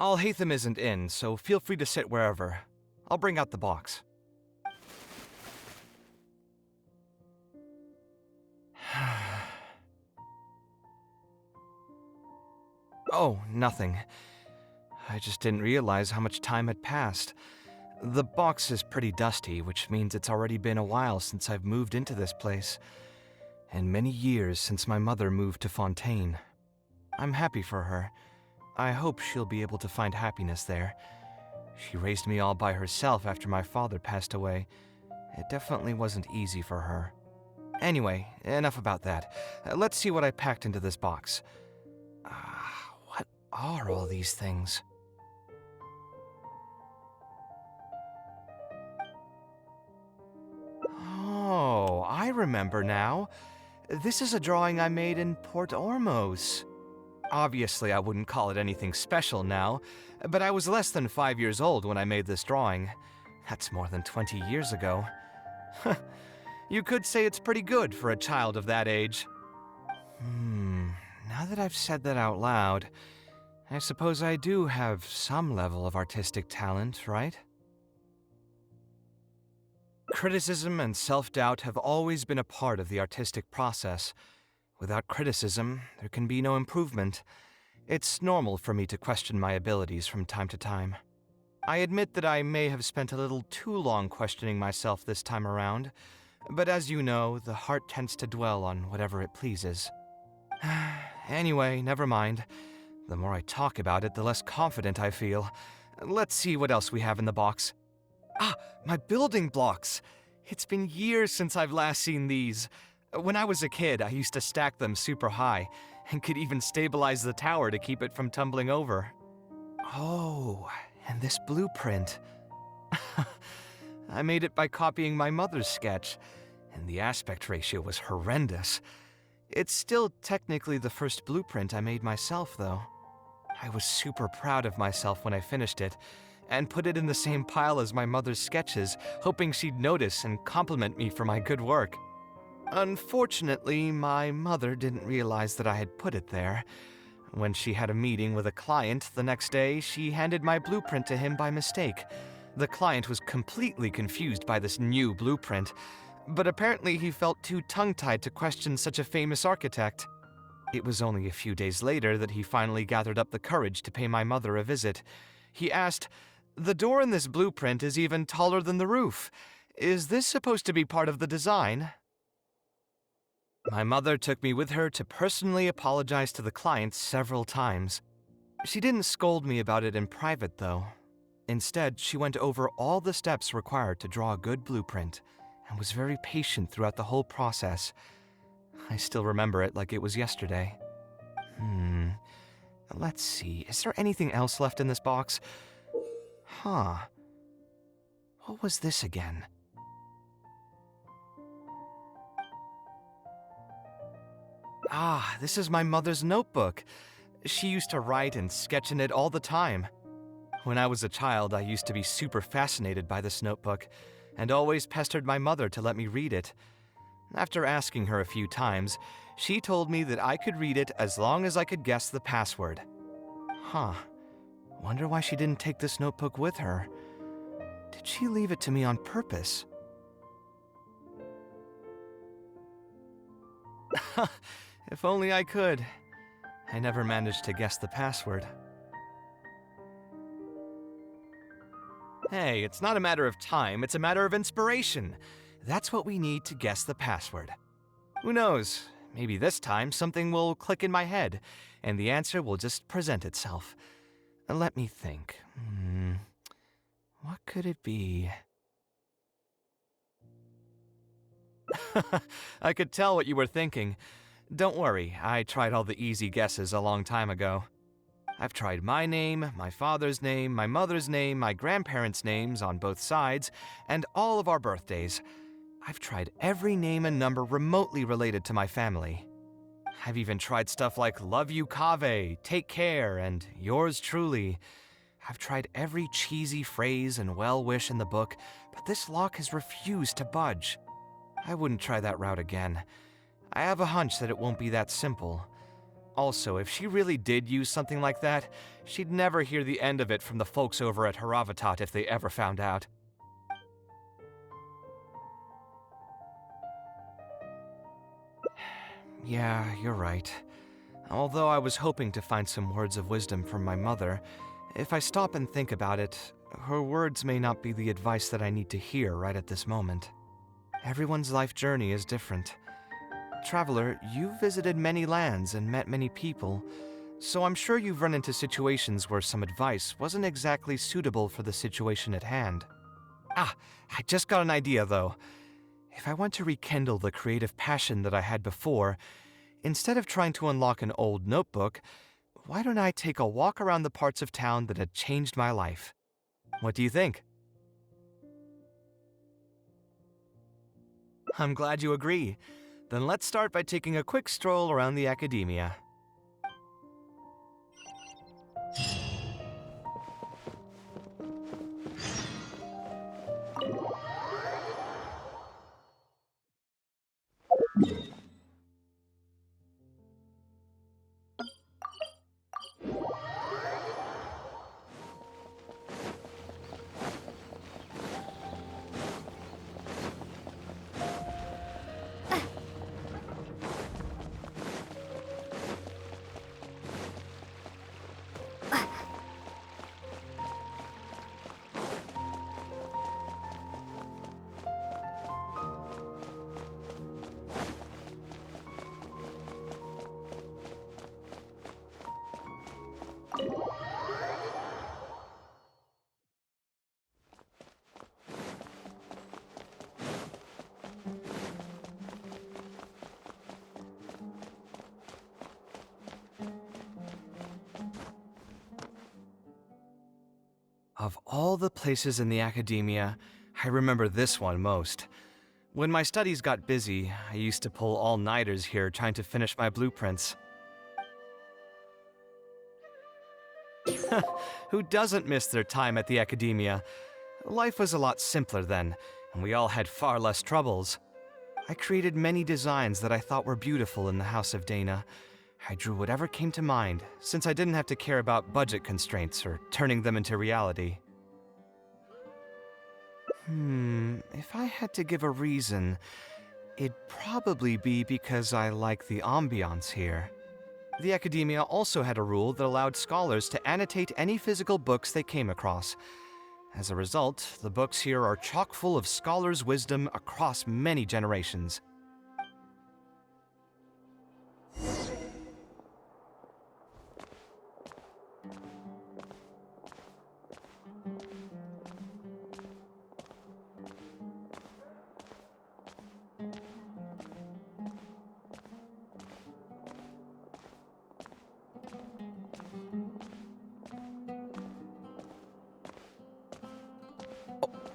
Al-Haytham isn't in, so feel free to sit wherever. I'll bring out the box. Oh, nothing. I just didn't realize how much time had passed. The box is pretty dusty, which means it's already been a while since I've moved into this place, and many years since my mother moved to Fontaine. I'm happy for her. I hope she'll be able to find happiness there. She raised me all by herself after my father passed away. It definitely wasn't easy for her. Anyway, enough about that. Let's see what I packed into this box. What are all these things? Oh, I remember now. This is a drawing I made in Port Ormos. Obviously, I wouldn't call it anything special now, but I was less than 5 years old when I made this drawing. That's more than 20 years ago. You could say it's pretty good for a child of that age. Now that I've said that out loud, I suppose I do have some level of artistic talent, right? Criticism and self-doubt have always been a part of the artistic process. Without criticism, there can be no improvement. It's normal for me to question my abilities from time to time. I admit that I may have spent a little too long questioning myself this time around, but as you know, the heart tends to dwell on whatever it pleases. Anyway, never mind. The more I talk about it, the less confident I feel. Let's see what else we have in the box. My building blocks! It's been years since I've last seen these. When I was a kid, I used to stack them super high, and could even stabilize the tower to keep it from tumbling over. Oh, and this blueprint. I made it by copying my mother's sketch, and the aspect ratio was horrendous. It's still technically the first blueprint I made myself, though. I was super proud of myself when I finished it, and put it in the same pile as my mother's sketches, hoping she'd notice and compliment me for my good work. Unfortunately, my mother didn't realize that I had put it there. When she had a meeting with a client the next day, she handed my blueprint to him by mistake. The client was completely confused by this new blueprint, but apparently he felt too tongue-tied to question such a famous architect. It was only a few days later that he finally gathered up the courage to pay my mother a visit. He asked, "The door in this blueprint is even taller than the roof. Is this supposed to be part of the design?" My mother took me with her to personally apologize to the client several times. She didn't scold me about it in private, though. Instead, she went over all the steps required to draw a good blueprint, and was very patient throughout the whole process. I still remember it like it was yesterday. Let's see, is there anything else left in this box? What was this again? This is my mother's notebook. She used to write and sketch in it all the time. When I was a child, I used to be super fascinated by this notebook, and always pestered my mother to let me read it. After asking her a few times, she told me that I could read it as long as I could guess the password. Wonder why she didn't take this notebook with her. Did she leave it to me on purpose? If only I could. I never managed to guess the password. Hey, it's not a matter of time, it's a matter of inspiration. That's what we need to guess the password. Who knows, maybe this time something will click in my head, and the answer will just present itself. Let me think. What could it be? I could tell what you were thinking. Don't worry, I tried all the easy guesses a long time ago. I've tried my name, my father's name, my mother's name, my grandparents' names on both sides, and all of our birthdays. I've tried every name and number remotely related to my family. I've even tried stuff like "Love you, Kaveh," "Take care," and "Yours truly." I've tried every cheesy phrase and well-wish in the book, but this lock has refused to budge. I wouldn't try that route again. I have a hunch that it won't be that simple. Also, if she really did use something like that, she'd never hear the end of it from the folks over at Haravatat if they ever found out. Yeah, you're right. Although I was hoping to find some words of wisdom from my mother, if I stop and think about it, her words may not be the advice that I need to hear right at this moment. Everyone's life journey is different. Traveler, you've visited many lands and met many people, so I'm sure you've run into situations where some advice wasn't exactly suitable for the situation at hand. Ah, I just got an idea though. If I want to rekindle the creative passion that I had before, instead of trying to unlock an old notebook, why don't I take a walk around the parts of town that had changed my life? What do you think? I'm glad you agree. Then let's start by taking a quick stroll around the academia. Of all the places in the academia, I remember this one most. When my studies got busy, I used to pull all-nighters here trying to finish my blueprints. Who doesn't miss their time at the academia? Life was a lot simpler then, and we all had far less troubles. I created many designs that I thought were beautiful in the House of Dana. I drew whatever came to mind, since I didn't have to care about budget constraints or turning them into reality. If I had to give a reason, it'd probably be because I like the ambiance here. The academia also had a rule that allowed scholars to annotate any physical books they came across. As a result, the books here are chock full of scholars' wisdom across many generations.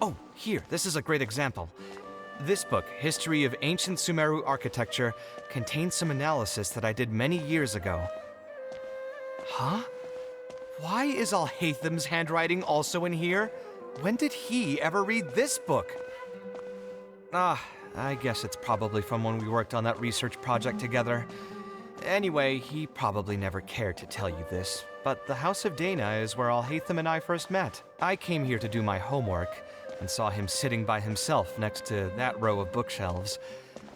Oh, here, this is a great example. This book, History of Ancient Sumeru Architecture, contains some analysis that I did many years ago. Huh? Why is Alhatham's handwriting also in here? When did he ever read this book? I guess it's probably from when we worked on that research project together. Anyway, he probably never cared to tell you this, but the House of Dana is where Alhatham and I first met. I came here to do my homework, and saw him sitting by himself next to that row of bookshelves.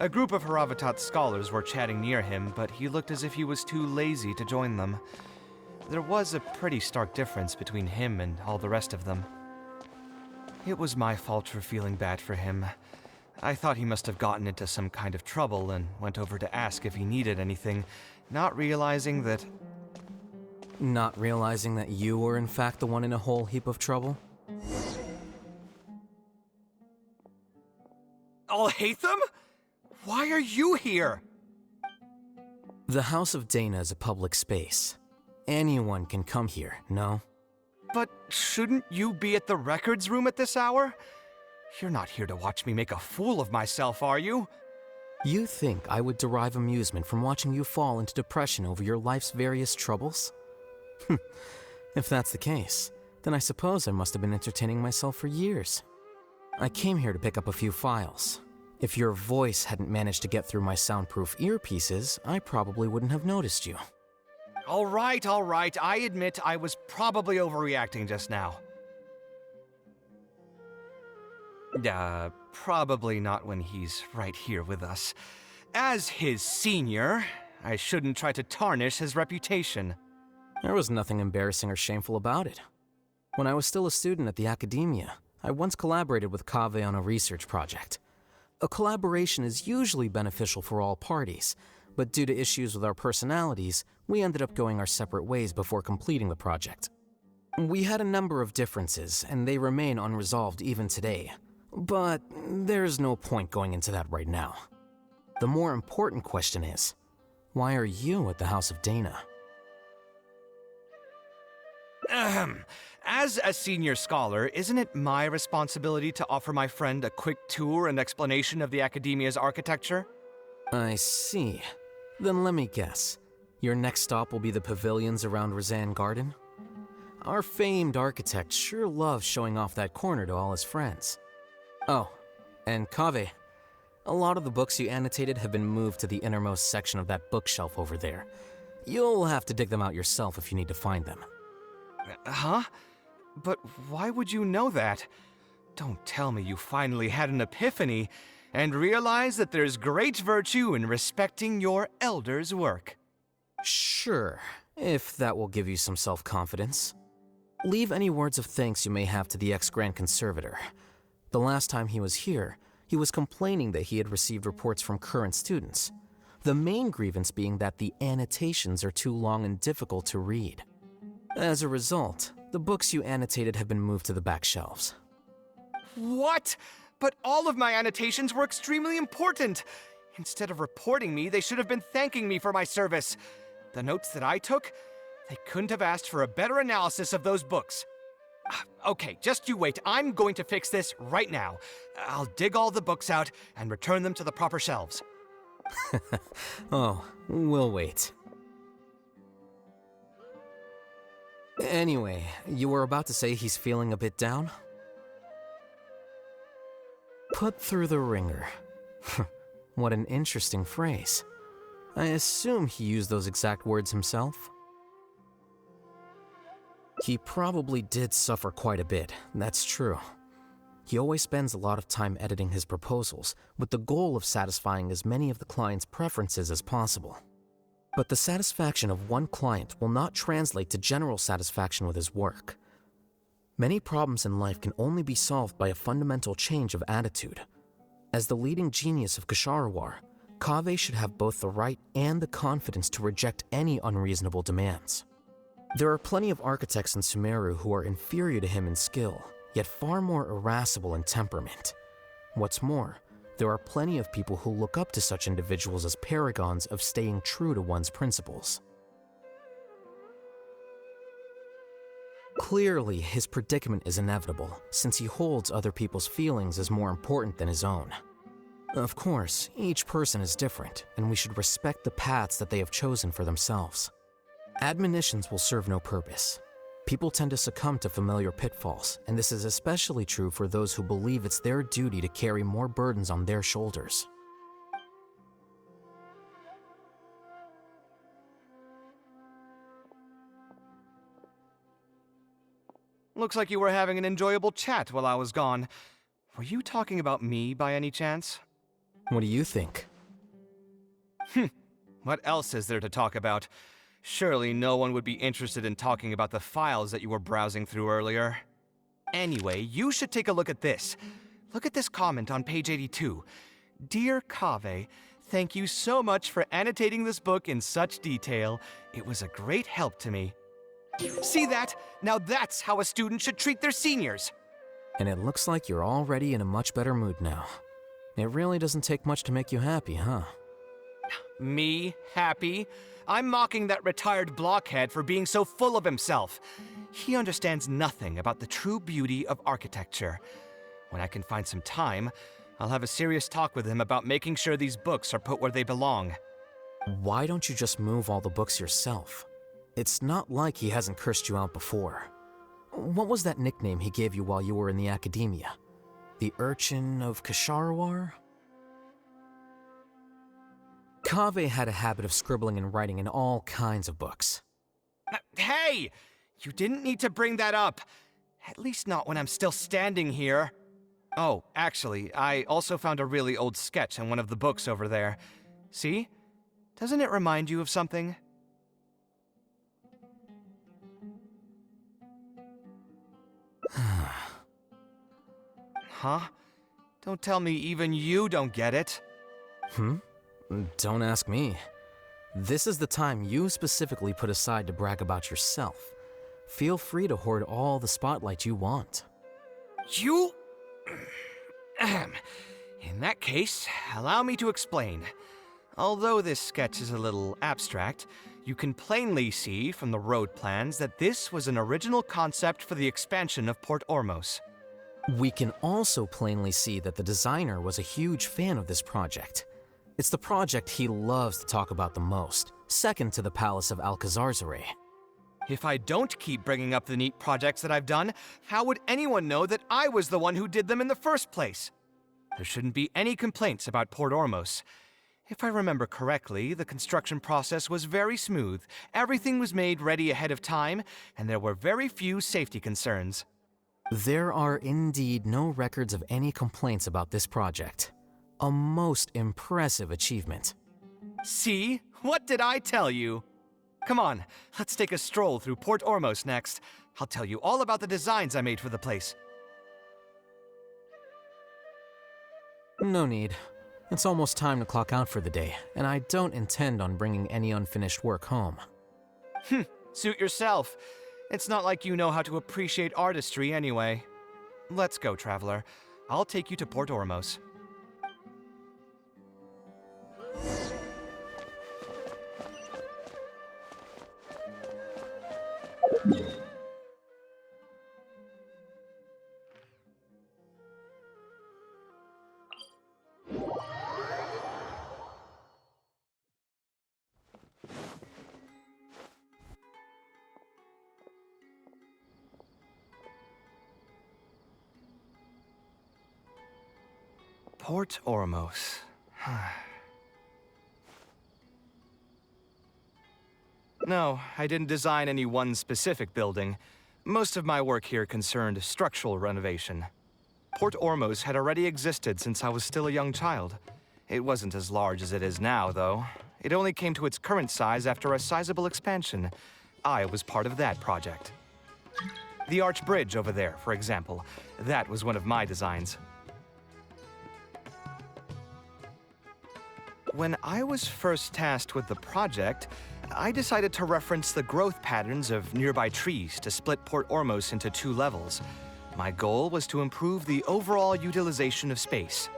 A group of Haravatat scholars were chatting near him, but he looked as if he was too lazy to join them. There was a pretty stark difference between him and all the rest of them. It was my fault for feeling bad for him. I thought he must have gotten into some kind of trouble and went over to ask if he needed anything, not realizing that... Not realizing that you were in fact the one in a whole heap of trouble? Alhatham? Why are you here? The House of Dana is a public space. Anyone can come here, no? But shouldn't you be at the records room at this hour? You're not here to watch me make a fool of myself, are you? You think I would derive amusement from watching you fall into depression over your life's various troubles? If that's the case, then I suppose I must have been entertaining myself for years. I came here to pick up a few files. If your voice hadn't managed to get through my soundproof earpieces, I probably wouldn't have noticed you. All right. I admit I was probably overreacting just now. Probably not when he's right here with us. As his senior, I shouldn't try to tarnish his reputation. There was nothing embarrassing or shameful about it. When I was still a student at the academia, I once collaborated with Kaveh on a research project. A collaboration is usually beneficial for all parties, but due to issues with our personalities, we ended up going our separate ways before completing the project. We had a number of differences, and they remain unresolved even today. But there's no point going into that right now. The more important question is, why are you at the House of Dana? As a senior scholar, isn't it my responsibility to offer my friend a quick tour and explanation of the academia's architecture? I see. Then let me guess. Your next stop will be the pavilions around Razan Garden? Our famed architect sure loves showing off that corner to all his friends. Oh, and Kaveh, a lot of the books you annotated have been moved to the innermost section of that bookshelf over there. You'll have to dig them out yourself if you need to find them. Huh? But why would you know that? Don't tell me you finally had an epiphany and realized that there's great virtue in respecting your elders' work. Sure, if that will give you some self-confidence. Leave any words of thanks you may have to the ex-Grand Conservator. The last time he was here, he was complaining that he had received reports from current students. The main grievance being that the annotations are too long and difficult to read. As a result, the books you annotated have been moved to the back shelves. What? But all of my annotations were extremely important. Instead of reporting me, they should have been thanking me for my service. The notes that I took, they couldn't have asked for a better analysis of those books. Okay, just you wait. I'm going to fix this right now. I'll dig all the books out and return them to the proper shelves. Oh, we'll wait. Anyway, you were about to say he's feeling a bit down? Put through the ringer. What an interesting phrase. I assume he used those exact words himself? He probably did suffer quite a bit, that's true. He always spends a lot of time editing his proposals, with the goal of satisfying as many of the client's preferences as possible. But the satisfaction of one client will not translate to general satisfaction with his work. Many problems in life can only be solved by a fundamental change of attitude. As the leading genius of Kshahrewar, Kaveh should have both the right and the confidence to reject any unreasonable demands. There are plenty of architects in Sumeru who are inferior to him in skill, yet far more irascible in temperament. What's more, there are plenty of people who look up to such individuals as paragons of staying true to one's principles. Clearly, his predicament is inevitable, since he holds other people's feelings as more important than his own. Of course, each person is different, and we should respect the paths that they have chosen for themselves. Admonitions will serve no purpose. People tend to succumb to familiar pitfalls, and this is especially true for those who believe it's their duty to carry more burdens on their shoulders. Looks like you were having an enjoyable chat while I was gone. Were you talking about me by any chance? What do you think? What else is there to talk about? Surely no one would be interested in talking about the files that you were browsing through earlier. Anyway, you should take a look at this. Look at this comment on page 82. Dear Kaveh, thank you so much for annotating this book in such detail. It was a great help to me. See that? Now that's how a student should treat their seniors. And it looks like you're already in a much better mood now. It really doesn't take much to make you happy, huh? Me? Happy? I'm mocking that retired blockhead for being so full of himself. He understands nothing about the true beauty of architecture. When I can find some time, I'll have a serious talk with him about making sure these books are put where they belong. Why don't you just move all the books yourself? It's not like he hasn't cursed you out before. What was that nickname he gave you while you were in the academia? The Urchin of Kshahrewar? Kaveh had a habit of scribbling and writing in all kinds of books. Hey! You didn't need to bring that up. At least not when I'm still standing here. Oh, actually, I also found a really old sketch in one of the books over there. See? Doesn't it remind you of something? Huh? Don't tell me even you don't get it. Don't ask me. This is the time you specifically put aside to brag about yourself. Feel free to hoard all the spotlight you want. You? In that case, allow me to explain. Although this sketch is a little abstract, you can plainly see from the road plans that this was an original concept for the expansion of Port Ormos. We can also plainly see that the designer was a huge fan of this project. It's the project he loves to talk about the most, second to the Palace of Alcazarzaray. If I don't keep bringing up the neat projects that I've done, how would anyone know that I was the one who did them in the first place? There shouldn't be any complaints about Port Ormos. If I remember correctly, the construction process was very smooth, everything was made ready ahead of time, and there were very few safety concerns. There are indeed no records of any complaints about this project. A most impressive achievement. See? What did I tell you? Come on, let's take a stroll through Port Ormos next. I'll tell you all about the designs I made for the place. No need. It's almost time to clock out for the day, and I don't intend on bringing any unfinished work home. Suit yourself. It's not like you know how to appreciate artistry anyway. Let's go, traveler. I'll take you to Port Ormos. Port Ormos. No, I didn't design any one specific building. Most of my work here concerned structural renovation. Port Ormos had already existed since I was still a young child. It wasn't as large as it is now, though. It only came to its current size after a sizable expansion. I was part of that project. The arch bridge over there, for example, that was one of my designs. When I was first tasked with the project, I decided to reference the growth patterns of nearby trees to split Port Ormos into 2 levels. My goal was to improve the overall utilization of space.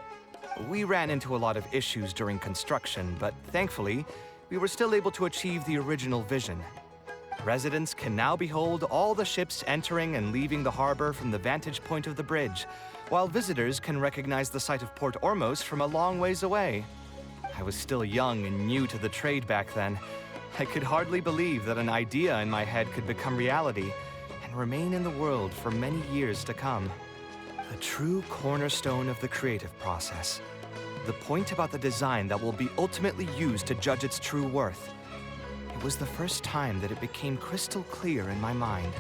We ran into a lot of issues during construction, but thankfully, we were still able to achieve the original vision. Residents can now behold all the ships entering and leaving the harbor from the vantage point of the bridge, while visitors can recognize the site of Port Ormos from a long ways away. I was still young and new to the trade back then. I could hardly believe that an idea in my head could become reality and remain in the world for many years to come. A true cornerstone of the creative process. The point about the design that will be ultimately used to judge its true worth. It was the first time that it became crystal clear in my mind.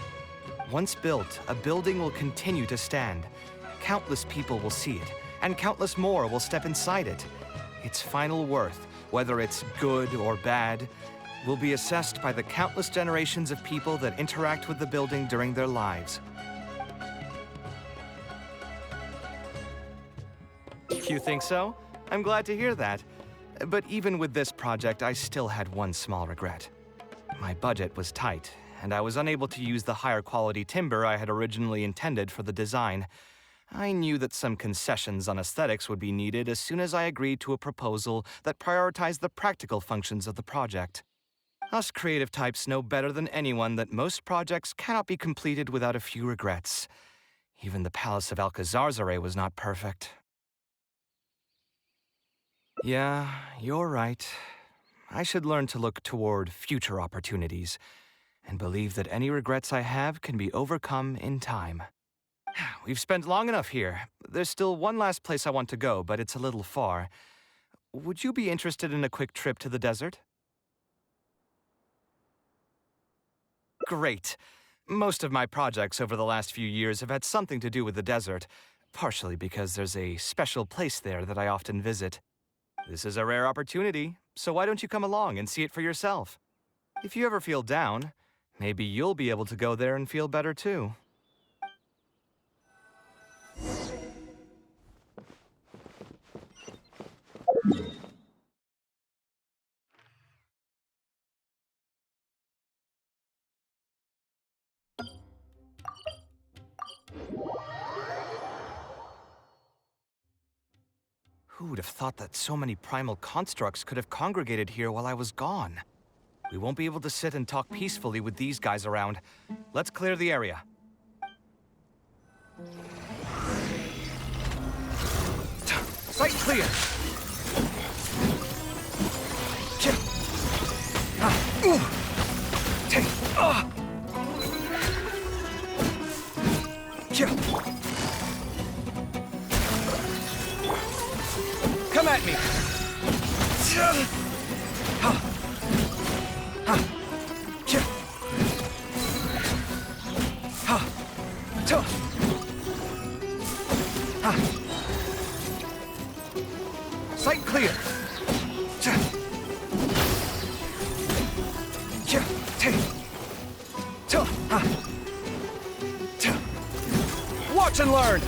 Once built, a building will continue to stand. Countless people will see it, and countless more will step inside it. Its final worth, whether it's good or bad, will be assessed by the countless generations of people that interact with the building during their lives. You think so? I'm glad to hear that. But even with this project, I still had one small regret. My budget was tight, and I was unable to use the higher quality timber I had originally intended for the design. I knew that some concessions on aesthetics would be needed as soon as I agreed to a proposal that prioritized the practical functions of the project. Us creative types know better than anyone that most projects cannot be completed without a few regrets. Even the Palace of Alcazarzaray was not perfect. Yeah, you're right. I should learn to look toward future opportunities and believe that any regrets I have can be overcome in time. We've spent long enough here. There's still one last place I want to go, but it's a little far. Would you be interested in a quick trip to the desert? Great. Most of my projects over the last few years have had something to do with the desert, partially because there's a special place there that I often visit. This is a rare opportunity, so why don't you come along and see it for yourself? If you ever feel down, maybe you'll be able to go there and feel better too. Who would have thought that so many primal constructs could have congregated here while I was gone? We won't be able to sit and talk peacefully with these guys around. Let's clear the area. Sight clear! Come at me! Sight clear! Watch and learn!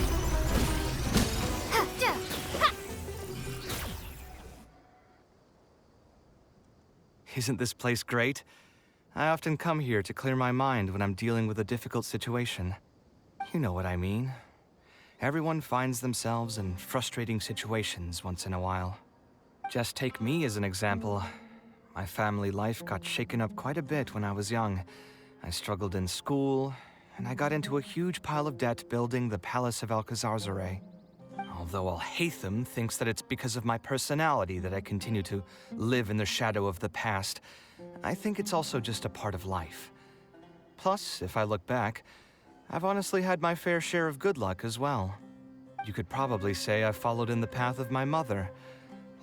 Isn't this place great? I often come here to clear my mind when I'm dealing with a difficult situation. You know what I mean. Everyone finds themselves in frustrating situations once in a while. Just take me as an example. My family life got shaken up quite a bit when I was young. I struggled in school, and I got into a huge pile of debt building the Palace of Alcazarzaray. Although Alhaitham thinks that it's because of my personality that I continue to live in the shadow of the past, I think it's also just a part of life. Plus, if I look back, I've honestly had my fair share of good luck as well. You could probably say I've followed in the path of my mother.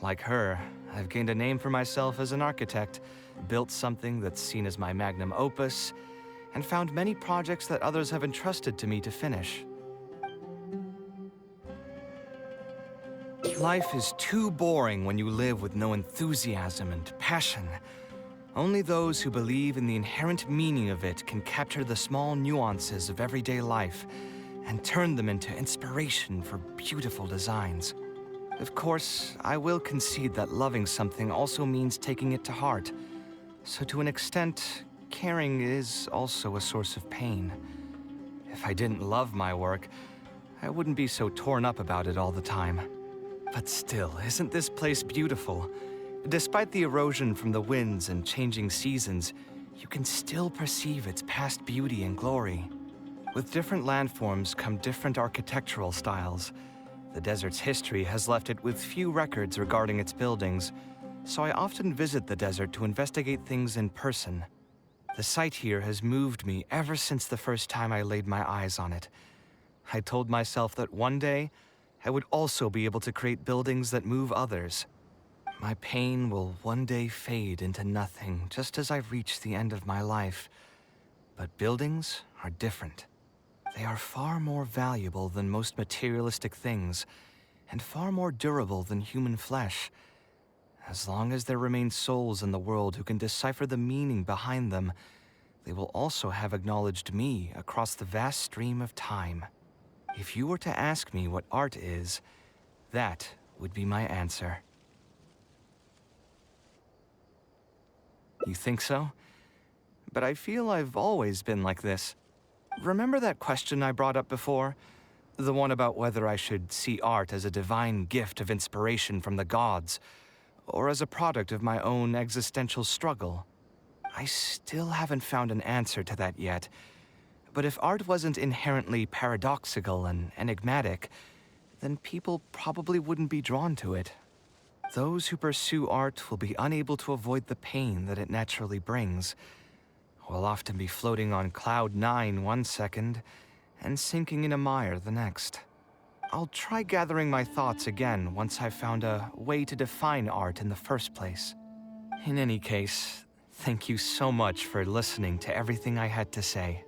Like her, I've gained a name for myself as an architect, built something that's seen as my magnum opus, and found many projects that others have entrusted to me to finish. Life is too boring when you live with no enthusiasm and passion. Only those who believe in the inherent meaning of it can capture the small nuances of everyday life and turn them into inspiration for beautiful designs. Of course, I will concede that loving something also means taking it to heart. So to an extent, caring is also a source of pain. If I didn't love my work, I wouldn't be so torn up about it all the time. But still, isn't this place beautiful? Despite the erosion from the winds and changing seasons, you can still perceive its past beauty and glory. With different landforms come different architectural styles. The desert's history has left it with few records regarding its buildings, so I often visit the desert to investigate things in person. The sight here has moved me ever since the first time I laid my eyes on it. I told myself that one day, I would also be able to create buildings that move others. My pain will one day fade into nothing, just as I reach the end of my life. But buildings are different. They are far more valuable than most materialistic things, and far more durable than human flesh. As long as there remain souls in the world who can decipher the meaning behind them, they will also have acknowledged me across the vast stream of time. If you were to ask me what art is, that would be my answer. You think so? But I feel I've always been like this. Remember that question I brought up before? The one about whether I should see art as a divine gift of inspiration from the gods, or as a product of my own existential struggle? I still haven't found an answer to that yet. But if art wasn't inherently paradoxical and enigmatic, then people probably wouldn't be drawn to it. Those who pursue art will be unable to avoid the pain that it naturally brings. Will often be floating on cloud 9 one second and sinking in a mire the next. I'll try gathering my thoughts again once I've found a way to define art in the first place. In any case, Thank you so much for listening to everything I had to say.